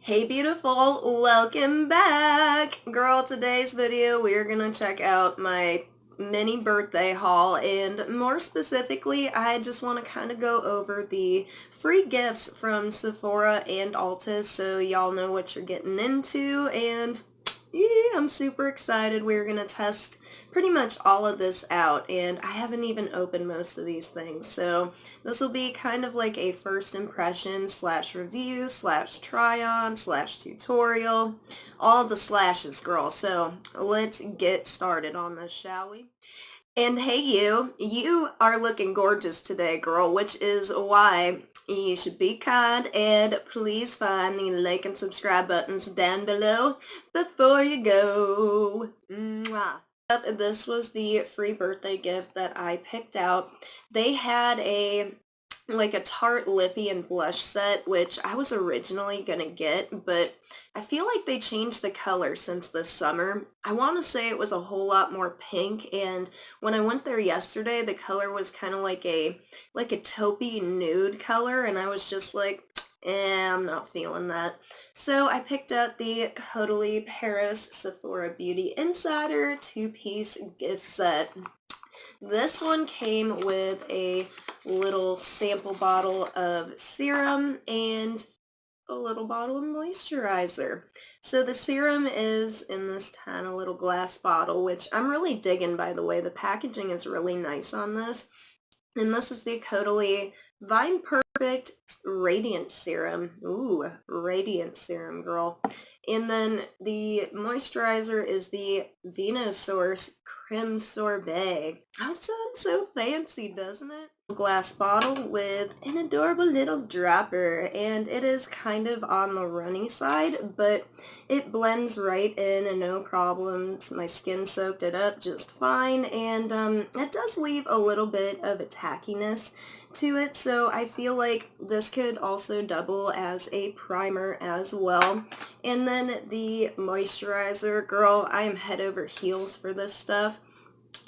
Hey beautiful, welcome back! Girl, today's video we're gonna check out my mini birthday haul, and more specifically I just want to kind of go over the free gifts from Sephora and Ulta so y'all know what you're getting into. And yeah, I'm super excited. We're gonna test pretty much all of this out, and I haven't even opened most of these things, so this will be kind of like a first impression slash review slash try on slash tutorial, all the slashes, girl. So let's get started on this, shall we? And hey you are looking gorgeous today, girl, which is why you should be kind and please find the like and subscribe buttons down below before you go. Mwah. This was the free birthday gift that I picked out. They had a Tarte lippy and blush set, which I was originally gonna get, but I feel like they changed the color since this summer. I want to say it was a whole lot more pink, and when I went there yesterday, the color was kind of like a taupey nude color, and I was just like, I'm not feeling that. So I picked up the Caudalie Paris Sephora Beauty Insider 2-piece gift set. This one came with a little sample bottle of serum and a little bottle of moisturizer. So the serum is in this tiny little glass bottle, which I'm really digging, by the way. The packaging is really nice on this. And this is the Caudalie Vine Perfect Radiant Serum. Ooh, Radiant Serum, girl. And then the moisturizer is the Venosource Creme Sorbet. That sounds so fancy, doesn't it? Glass bottle with an adorable little dropper, and it is kind of on the runny side, but it blends right in and no problems. My skin soaked it up just fine, and it does leave a little bit of a tackiness to it, so I feel like this could also double as a primer as well. And then the moisturizer, girl, I am head over heels for this stuff.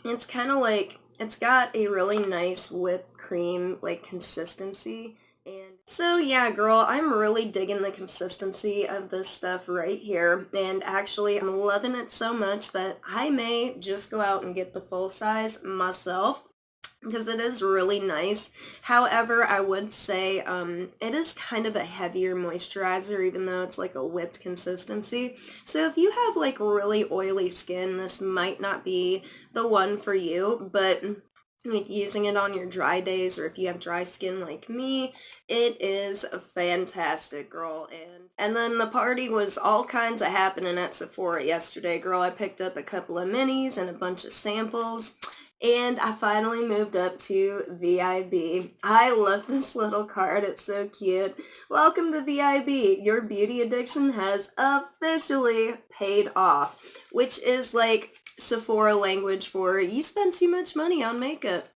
It's kind of like, it's got a really nice whipped cream like consistency. And so yeah, girl, I'm really digging the consistency of this stuff right here. And actually, I'm loving it so much that I may just go out and get the full size myself, because it is really nice. However, I would say it is kind of a heavier moisturizer, even though it's like a whipped consistency. So if you have like really oily skin, this might not be the one for you, but like using it on your dry days, or if you have dry skin like me, it is fantastic, girl. And then the party was all kinds of happening at Sephora yesterday, girl. I picked up a couple of minis and a bunch of samples. And I finally moved up to VIB. I love this little card. It's so cute. Welcome to VIB. Your beauty addiction has officially paid off, which is like Sephora language for you spend too much money on makeup.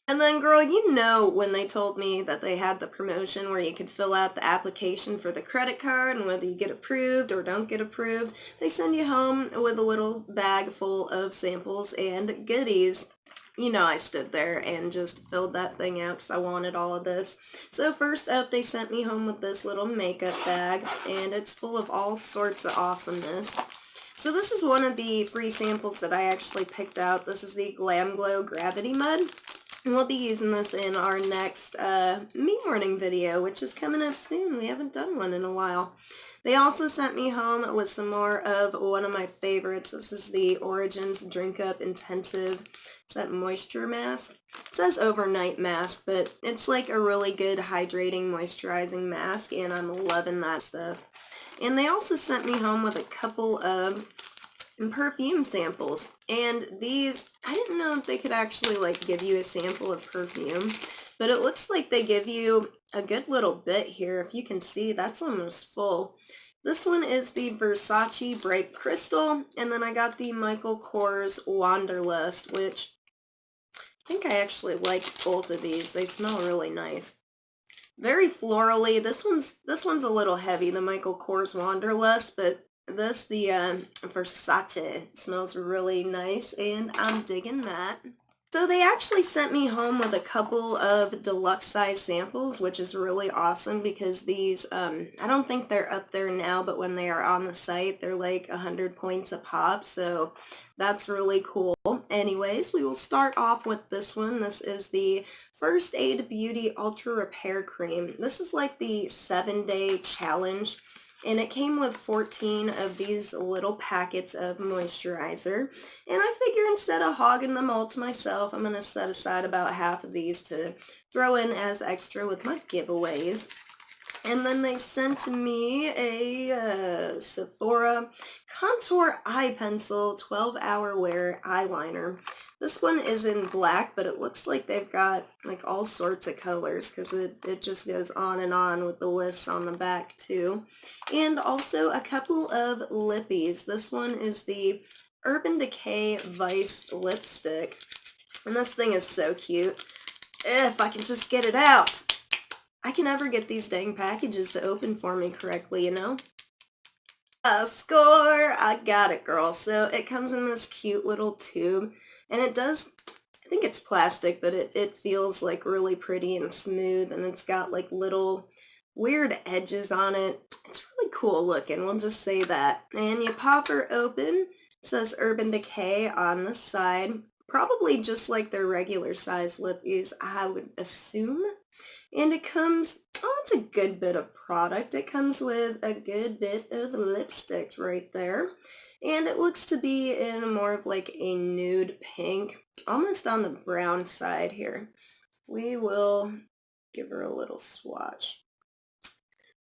And then, girl, you know when they told me that they had the promotion where you could fill out the application for the credit card, and whether you get approved or don't get approved, they send you home with a little bag full of samples and goodies. You know, I stood there and just filled that thing out because I wanted all of this. So first up, they sent me home with this little makeup bag, and it's full of all sorts of awesomeness. So this is one of the free samples that I actually picked out. This is the Glam Glow Gravity Mud. And we'll be using this in our next me morning video, which is coming up soon. We haven't done one in a while. They also sent me home with some more of one of my favorites. This is the Origins Drink Up Intensive. Is that moisture mask? It says overnight mask, but it's like a really good hydrating, moisturizing mask, and I'm loving that stuff. And they also sent me home with a couple of perfume samples, and these, I didn't know if they could actually like give you a sample of perfume, but it looks like they give you a good little bit here. If you can see, that's almost full. This one is the Versace Bright Crystal, and then I got the Michael Kors Wanderlust, which I think I actually like both of these. They smell really nice. Very florally. This one's a little heavy, the Michael Kors Wanderlust, but the Versace smells really nice, and I'm digging that. So they actually sent me home with a couple of deluxe size samples, which is really awesome because these, I don't think they're up there now, but when they are on the site, they're like 100 points a pop, so that's really cool. Anyways, we will start off with this one. This is the First Aid Beauty Ultra Repair Cream. This is like the 7-day challenge. And it came with 14 of these little packets of moisturizer. And I figure instead of hogging them all to myself, I'm going to set aside about half of these to throw in as extra with my giveaways. And then they sent me a Sephora Contour Eye Pencil 12-hour wear eyeliner. This one is in black, but it looks like they've got like all sorts of colors because it just goes on and on with the lists on the back too. And also a couple of lippies. This one is the Urban Decay Vice lipstick. And this thing is so cute. If I can just get it out. I can never get these dang packages to open for me correctly, you know? Score! I got it, girl. So it comes in this cute little tube, and it does, I think it's plastic, but it feels like really pretty and smooth, and it's got like little weird edges on it. It's really cool looking, we'll just say that. And you pop her open. It says Urban Decay on the side. Probably just like their regular size lippies, I would assume. And it comes, oh, it's a good bit of product. It comes with a good bit of lipstick right there. And it looks to be in more of like a nude pink, almost on the brown side here. We will give her a little swatch.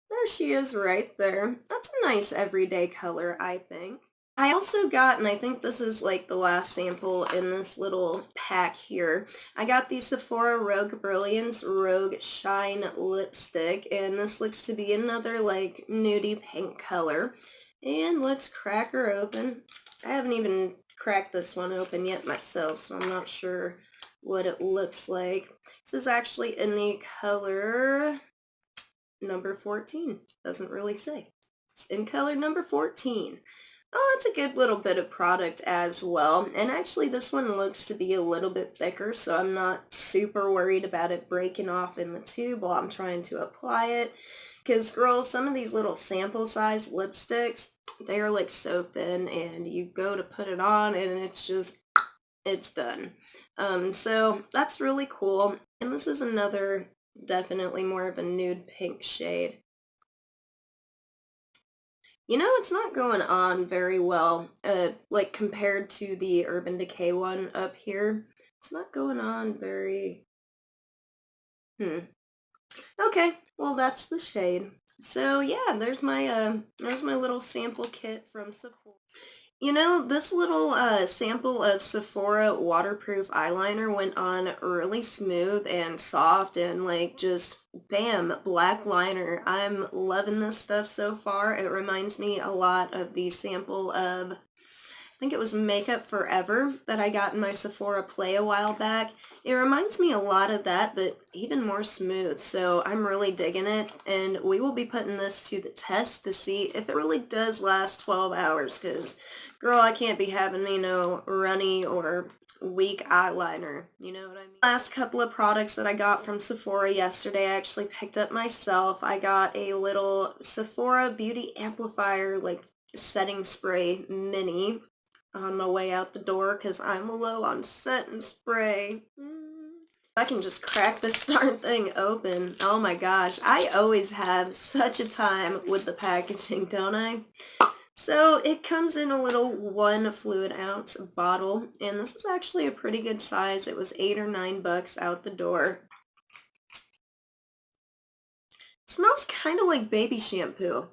There she is right there. That's a nice everyday color, I think. I also got, and I think this is like the last sample in this little pack here, I got the Sephora Rogue Brilliance Rogue Shine lipstick, and this looks to be another like nudie pink color. And let's crack her open. I haven't even cracked this one open yet myself, so I'm not sure what it looks like. This is actually in the color number 14. Doesn't really say. It's in color number 14. Oh, it's a good little bit of product as well. And actually this one looks to be a little bit thicker, so I'm not super worried about it breaking off in the tube while I'm trying to apply it. Because girls, some of these little sample size lipsticks, they are like so thin and you go to put it on and it's done. So that's really cool. And this is another, definitely more of a nude pink shade. You know, it's not going on very well, like compared to the Urban Decay one up here. It's not going on very, Okay, well that's the shade. So yeah, there's my little sample kit from Sephora. You know, this little sample of Sephora waterproof eyeliner went on really smooth and soft and like just bam, black liner. I'm loving this stuff so far. It reminds me a lot of the sample of, I think it was Makeup Forever that I got in my Sephora Play a while back. It reminds me a lot of that, but even more smooth. So I'm really digging it, and we will be putting this to the test to see if it really does last 12 hours, because girl, I can't be having me no runny or weak eyeliner, you know what I mean? Last couple of products that I got from Sephora yesterday, I actually picked up myself. I got a little Sephora Beauty Amplifier, like setting spray mini on my way out the door because I'm low on setting spray. I can just crack this darn thing open. Oh my gosh, I always have such a time with the packaging, don't I? So it comes in a little 1 fluid ounce bottle, and this is actually a pretty good size. It was $8 or $9 out the door. Smells kind of like baby shampoo.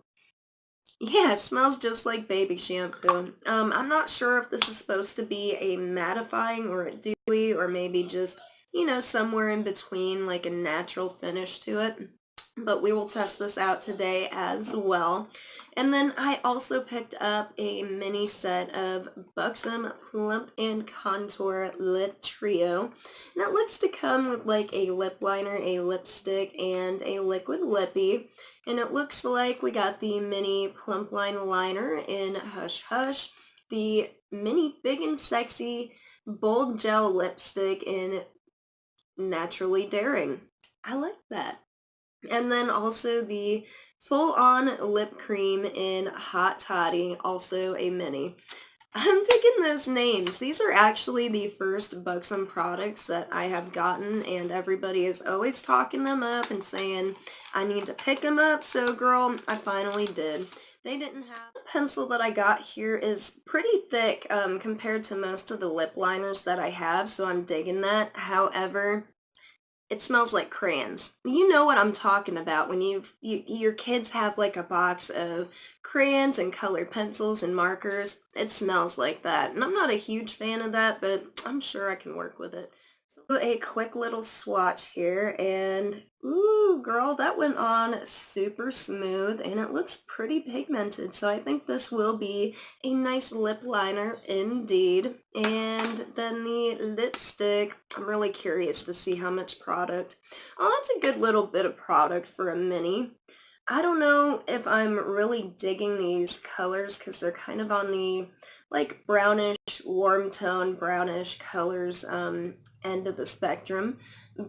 Yeah, it smells just like baby shampoo. I'm not sure if this is supposed to be a mattifying or a dewy or maybe just, you know, somewhere in between, like a natural finish to it. But we will test this out today as well. And then I also picked up a mini set of Buxom Plump and Contour Lip Trio. And it looks to come with like a lip liner, a lipstick, and a liquid lippy. And it looks like we got the mini plump line liner in Hush Hush, the mini big and sexy Bold Gel Lipstick in Naturally Daring. I like that. And then also the Full On Lip Cream in Hot Toddy, also a mini. I'm digging those names. These are actually the first Buxom products that I have gotten, and everybody is always talking them up and saying I need to pick them up. So girl, I finally did. They didn't have the pencil that I got here is pretty thick compared to most of the lip liners that I have, so I'm digging that. However, it smells like crayons. You know what I'm talking about when your kids have like a box of crayons and colored pencils and markers. It smells like that. And I'm not a huge fan of that, but I'm sure I can work with it. So a quick little swatch here, and ooh, girl, that went on super smooth and it looks pretty pigmented. So I think this will be a nice lip liner indeed. And then the lipstick, I'm really curious to see how much product. Oh, that's a good little bit of product for a mini. I don't know if I'm really digging these colors because they're kind of on the like brownish, warm tone, brownish colors end of the spectrum,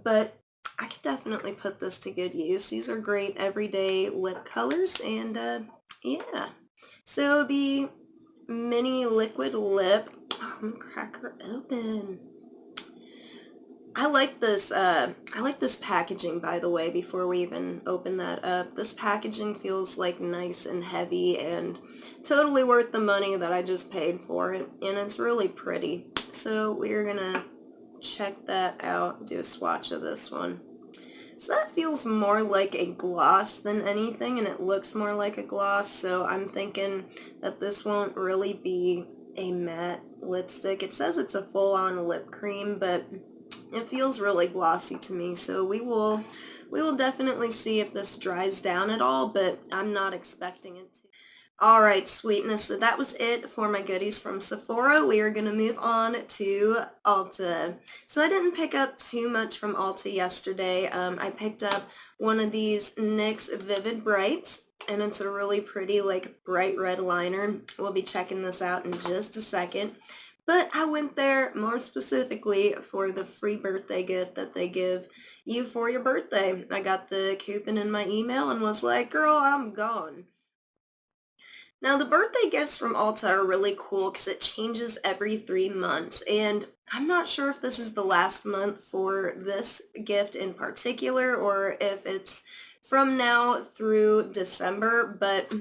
but I could definitely put this to good use. These are great everyday lip colors, and yeah. So the mini liquid lip, I'm gonna crack her open. I like this packaging, by the way, before we even open that up. This packaging feels like nice and heavy and totally worth the money that I just paid for it, and it's really pretty. So we're gonna check that out, do a swatch of this one. So that feels more like a gloss than anything, and it looks more like a gloss, so I'm thinking that this won't really be a matte lipstick. It says it's a full-on lip cream, but it feels really glossy to me, so we will definitely see if this dries down at all, but I'm not expecting it to. All right, sweetness. So that was it for my goodies from Sephora. We are going to move on to Ulta. So I didn't pick up too much from Ulta yesterday. I picked up one of these NYX Vivid Brights, and it's a really pretty, like, bright red liner. We'll be checking this out in just a second. But I went there more specifically for the free birthday gift that they give you for your birthday. I got the coupon in my email and was like, girl, I'm gone. Now, the birthday gifts from Ulta are really cool because it changes every 3 months, and I'm not sure if this is the last month for this gift in particular or if it's from now through December, but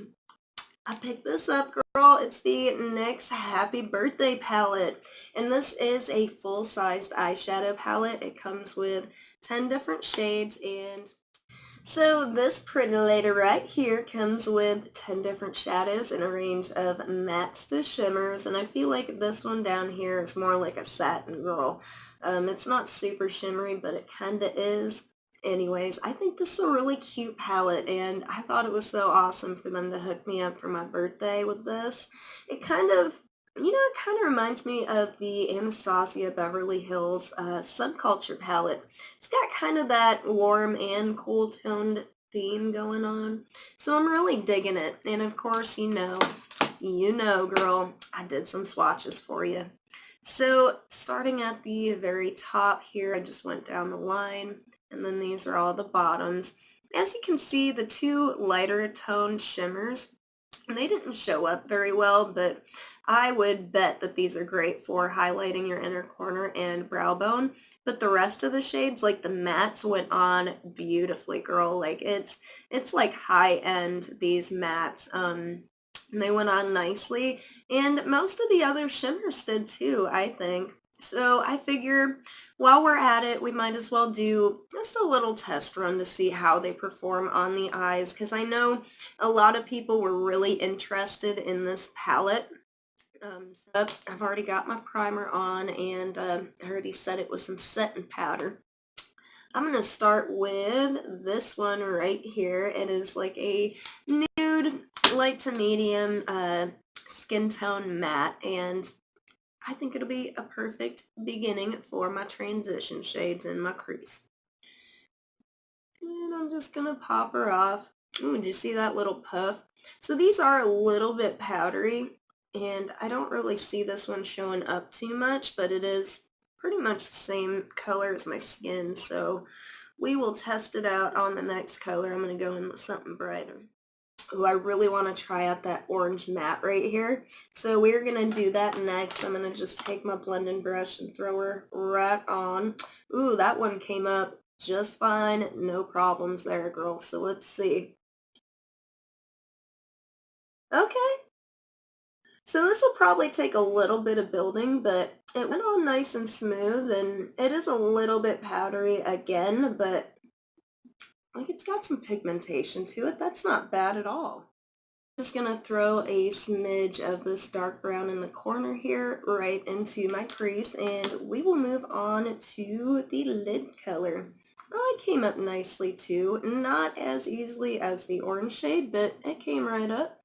I picked this up, girl. It's the NYX Happy Birthday palette, and this is a full-sized eyeshadow palette. It comes with 10 different shades, and so this pretty lady right here comes with 10 different shadows in a range of mattes to shimmers, and I feel like this one down here is more like a satin girl. It's not super shimmery, but it kinda is. Anyways, I think this is a really cute palette, and I thought it was so awesome for them to hook me up for my birthday with this. It kind of, it kind of reminds me of the Anastasia Beverly Hills Subculture palette. It's got kind of that warm and cool toned theme going on. So I'm really digging it. And of course, girl, I did some swatches for you. So starting at the very top here, I just went down the line, and then these are all the bottoms. As you can see, the two lighter toned shimmers, they didn't show up very well, but I would bet that these are great for highlighting your inner corner and brow bone. But the rest of the shades, like the mattes, went on beautifully, girl. Like it's like high end, these mattes. And they went on nicely. And most of the other shimmers did too, I think. So I figure while we're at it, we might as well do just a little test run to see how they perform on the eyes, because I know a lot of people were really interested in this palette. So I've already got my primer on, and I already set it with some setting powder. I'm going to start with this one right here. It is like a nude, light to medium skin tone matte, and I think it'll be a perfect beginning for my transition shades in my crease. And I'm just going to pop her off. Ooh, did you see that little puff? So these are a little bit powdery, and I don't really see this one showing up too much, but it is pretty much the same color as my skin, so we will test it out on the next color. I'm going to go in with something brighter. Oh, I really want to try out that orange matte right here. So we're going to do that next. I'm going to just take my blending brush and throw her right on. Ooh, that one came up just fine. No problems there, girl. So let's see. Okay. So this will probably take a little bit of building, but it went on nice and smooth, and it is a little bit powdery again, but like it's got some pigmentation to it. That's not bad at all. Just gonna throw a smidge of this dark brown in the corner here right into my crease, and we will move on to the lid color. Oh, it came up nicely too. Not as easily as the orange shade, but it came right up.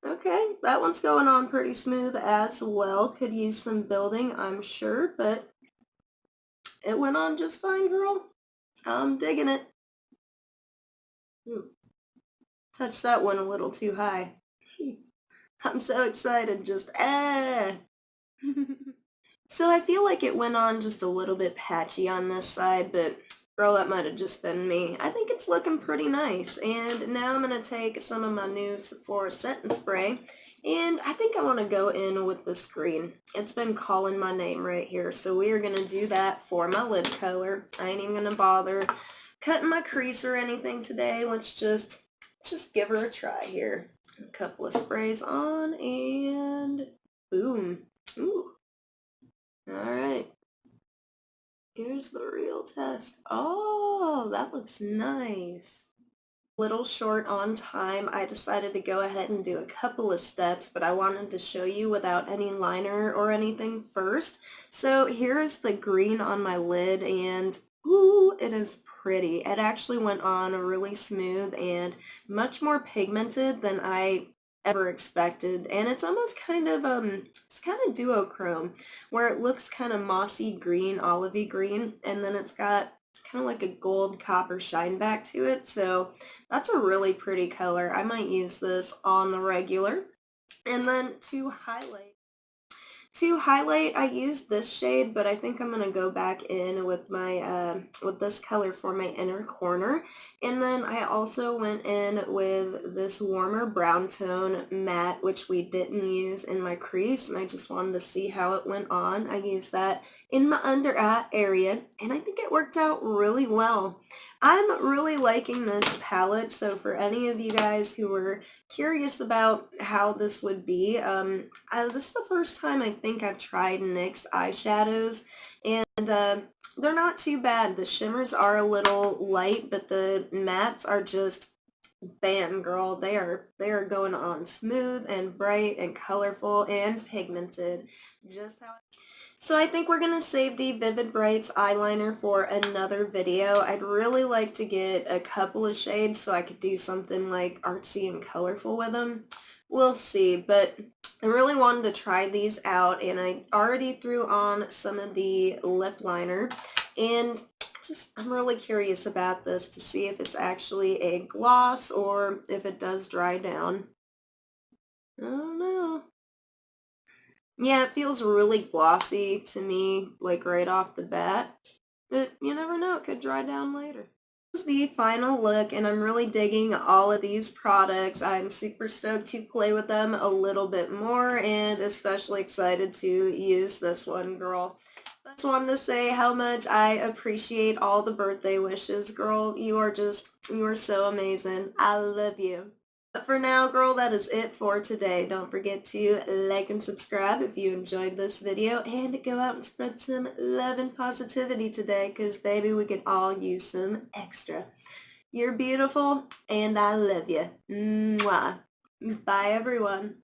Okay, that one's going on pretty smooth as well. Could use some building, I'm sure, but it went on just fine, girl. I'm digging it. Ooh, touched that one a little too high. I'm so excited, just So I feel like it went on just a little bit patchy on this side, but girl, that might have just been me. I think it's looking pretty nice. And now I'm going to take some of my new Sephora setting spray, and I think I want to go in with this green. It's been calling my name right here, so we are going to do that for my lid color. I ain't even going to bother cutting my crease or anything today. Let's just give her a try here. A couple of sprays on, and boom. Ooh. Alright, here's the real test. Oh, that looks nice. Little short on time, I decided to go ahead and do a couple of steps, but I wanted to show you without any liner or anything first. So here's the green on my lid, and ooh, it is pretty. It actually went on really smooth and much more pigmented than I ever expected, and it's almost kind of it's kind of duochrome, where it looks kind of mossy green, olivey green, and then it's got kind of like a gold copper shine back to it. So that's a really pretty color. I might use this on the regular. And then to highlight, I used this shade, but I think I'm going to go back in with my with this color for my inner corner. And then I also went in with this warmer brown tone matte, which we didn't use in my crease, and I just wanted to see how it went on. I used that in my under eye area, and I think it worked out really well. I'm really liking this palette, so for any of you guys who were curious about how this would be, this is the first time I think I've tried NYX eyeshadows, and they're not too bad. The shimmers are a little light, but the mattes are just bam, girl. They are going on smooth and bright and colorful and pigmented, just how. So I think we're going to save the Vivid Brights eyeliner for another video. I'd really like to get a couple of shades so I could do something like artsy and colorful with them. We'll see, but I really wanted to try these out, and I already threw on some of the lip liner, and I'm really curious about this to see if it's actually a gloss or if it does dry down. I don't know. Yeah, it feels really glossy to me, like right off the bat, but you never know, it could dry down later. This is the final look, and I'm really digging all of these products. I'm super stoked to play with them a little bit more, and especially excited to use this one, girl. Just wanted to say how much I appreciate all the birthday wishes, girl. You are so amazing. I love you. But for now, girl, that is it for today. Don't forget to like and subscribe if you enjoyed this video, and go out and spread some love and positivity today, because baby, we can all use some extra. You're beautiful, and I love you. Mwah. Bye, everyone.